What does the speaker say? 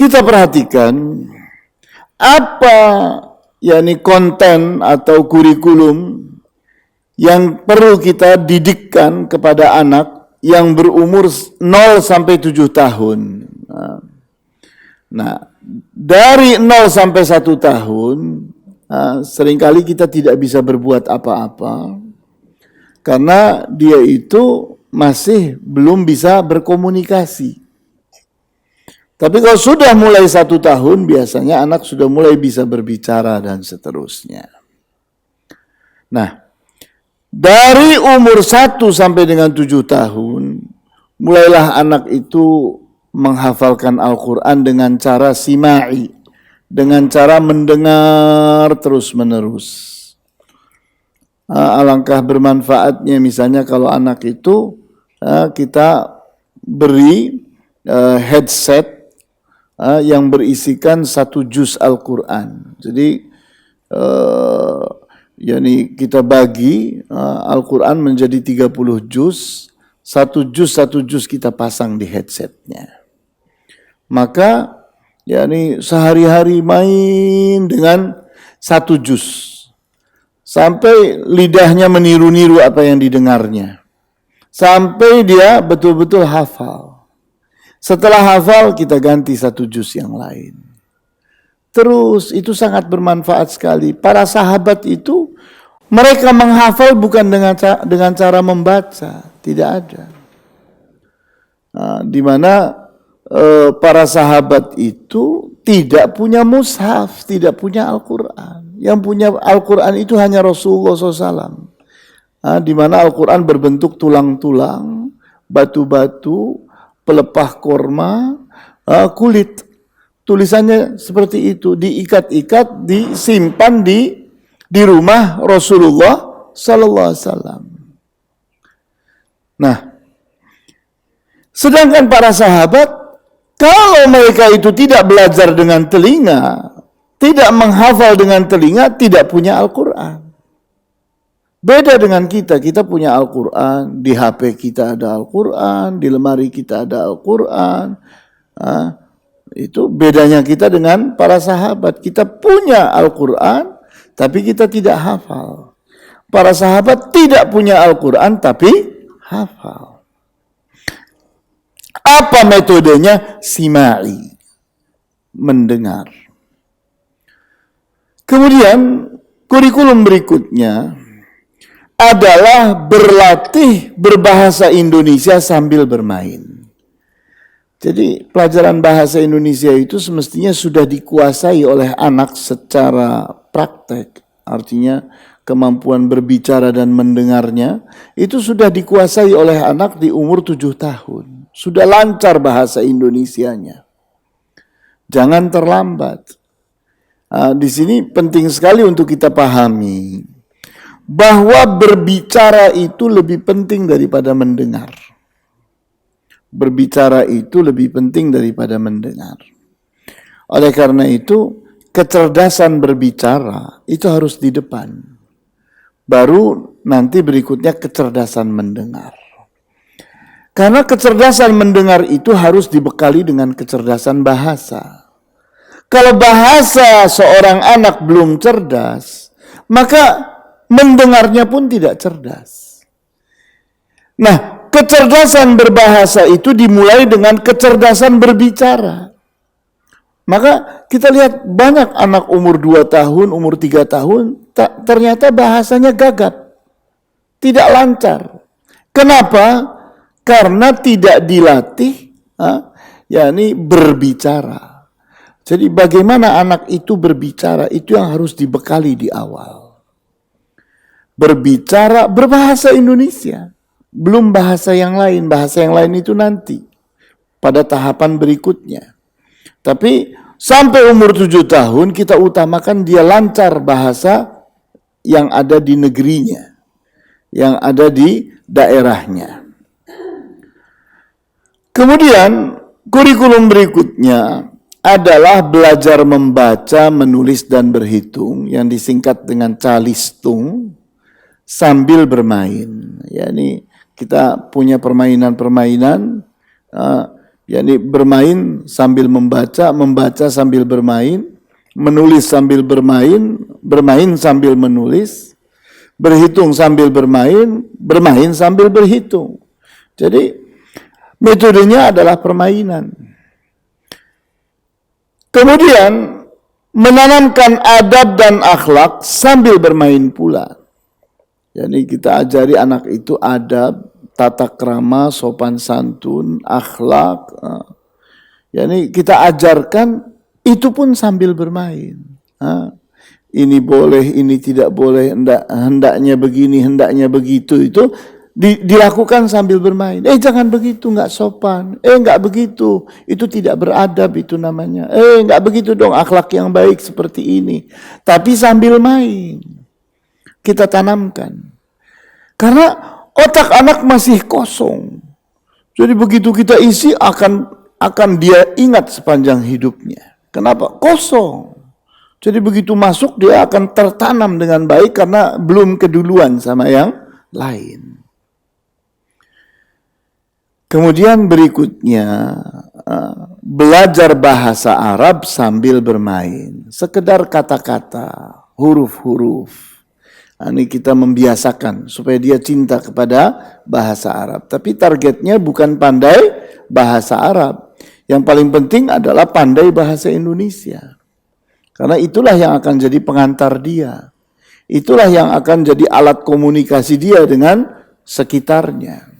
kita perhatikan apa yakni konten atau kurikulum yang perlu kita didikkan kepada anak yang berumur 0 sampai 7 tahun. Nah, dari 0 sampai 1 tahun, seringkali kita tidak bisa berbuat apa-apa karena dia itu masih belum bisa berkomunikasi. Tapi kalau sudah mulai 1 tahun, biasanya anak sudah mulai bisa berbicara dan seterusnya. Nah, dari umur 1 sampai dengan 7 tahun, mulailah anak itu menghafalkan Al-Quran dengan cara sima'i, dengan cara mendengar terus-menerus. Alangkah bermanfaatnya misalnya kalau anak itu kita beri headset yang berisikan 1 juz Al-Quran. Jadi yakni kita bagi Al-Quran menjadi 30 juz, 1 juz kita pasang di headsetnya. Maka yakni sehari-hari main dengan 1 juz sampai lidahnya meniru-niru apa yang didengarnya, sampai dia betul-betul hafal. Setelah hafal, kita ganti 1 juz yang lain. Terus, itu sangat bermanfaat sekali. Para sahabat itu, mereka menghafal bukan dengan cara membaca. Tidak ada. Di mana para sahabat itu tidak punya mushaf, tidak punya Al-Quran. Yang punya Al-Quran itu hanya Rasulullah SAW. Di mana Al-Quran berbentuk tulang-tulang, batu-batu, pelepah korma, kulit. Tulisannya seperti itu, diikat-ikat, disimpan di rumah Rasulullah sallallahu alaihi wasallam. Nah, sedangkan para sahabat, kalau mereka itu tidak belajar dengan telinga, tidak menghafal dengan telinga, tidak punya Al-Quran. Beda dengan kita punya Al-Quran, di HP kita ada Al-Quran, di lemari kita ada Al-Quran. Itu bedanya kita dengan para sahabat. Kita punya Al-Quran, tapi kita tidak hafal. Para sahabat tidak punya Al-Quran, tapi hafal. Apa metodenya? Sima'i, mendengar. Kemudian kurikulum berikutnya adalah berlatih berbahasa Indonesia sambil bermain. Jadi pelajaran bahasa Indonesia itu semestinya sudah dikuasai oleh anak secara praktek. Artinya kemampuan berbicara dan mendengarnya itu sudah dikuasai oleh anak di umur 7 tahun. Sudah lancar bahasa Indonesianya. Jangan terlambat. Di sini penting sekali untuk kita pahami bahwa berbicara itu lebih penting daripada mendengar. Berbicara itu lebih penting daripada mendengar. Oleh karena itu, kecerdasan berbicara itu harus di depan. Baru nanti berikutnya kecerdasan mendengar. Karena kecerdasan mendengar itu harus dibekali dengan kecerdasan bahasa. Kalau bahasa seorang anak belum cerdas, maka mendengarnya pun tidak cerdas. Nah, kecerdasan berbahasa itu dimulai dengan kecerdasan berbicara. Maka kita lihat banyak anak umur 2 tahun, umur 3 tahun, ternyata bahasanya gagap. Tidak lancar. Kenapa? Karena tidak dilatih, yakni berbicara. Jadi bagaimana anak itu berbicara, itu yang harus dibekali di awal. Berbicara berbahasa Indonesia, belum bahasa yang lain itu nanti pada tahapan berikutnya. Tapi sampai umur 7 tahun kita utamakan dia lancar bahasa yang ada di negerinya, yang ada di daerahnya. Kemudian kurikulum berikutnya adalah belajar membaca, menulis dan berhitung yang disingkat dengan calistung sambil bermain. Ya, ini kita punya permainan-permainan yakni bermain sambil membaca, membaca sambil bermain, menulis sambil bermain, bermain sambil menulis, berhitung sambil bermain, bermain sambil berhitung. Jadi metodenya adalah permainan. Kemudian menanamkan adab dan akhlak sambil bermain pula. Jadi kita ajari anak itu adab, tata krama, sopan santun, akhlak. Yani kita ajarkan itu pun sambil bermain. Ini boleh, ini tidak boleh, hendaknya begini, hendaknya begitu. Itu dilakukan sambil bermain. Jangan begitu, nggak sopan. Nggak begitu, itu tidak beradab itu namanya. Nggak begitu dong, akhlak yang baik seperti ini. Tapi sambil main, kita tanamkan. Karena otak anak masih kosong. Jadi begitu kita isi akan dia ingat sepanjang hidupnya. Kenapa? Kosong. Jadi begitu masuk dia akan tertanam dengan baik karena belum keduluan sama yang lain. Kemudian berikutnya, belajar bahasa Arab sambil bermain. Sekedar kata-kata, huruf-huruf. Ini kita membiasakan supaya dia cinta kepada bahasa Arab. Tapi targetnya bukan pandai bahasa Arab. Yang paling penting adalah pandai bahasa Indonesia. Karena itulah yang akan jadi pengantar dia. Itulah yang akan jadi alat komunikasi dia dengan sekitarnya.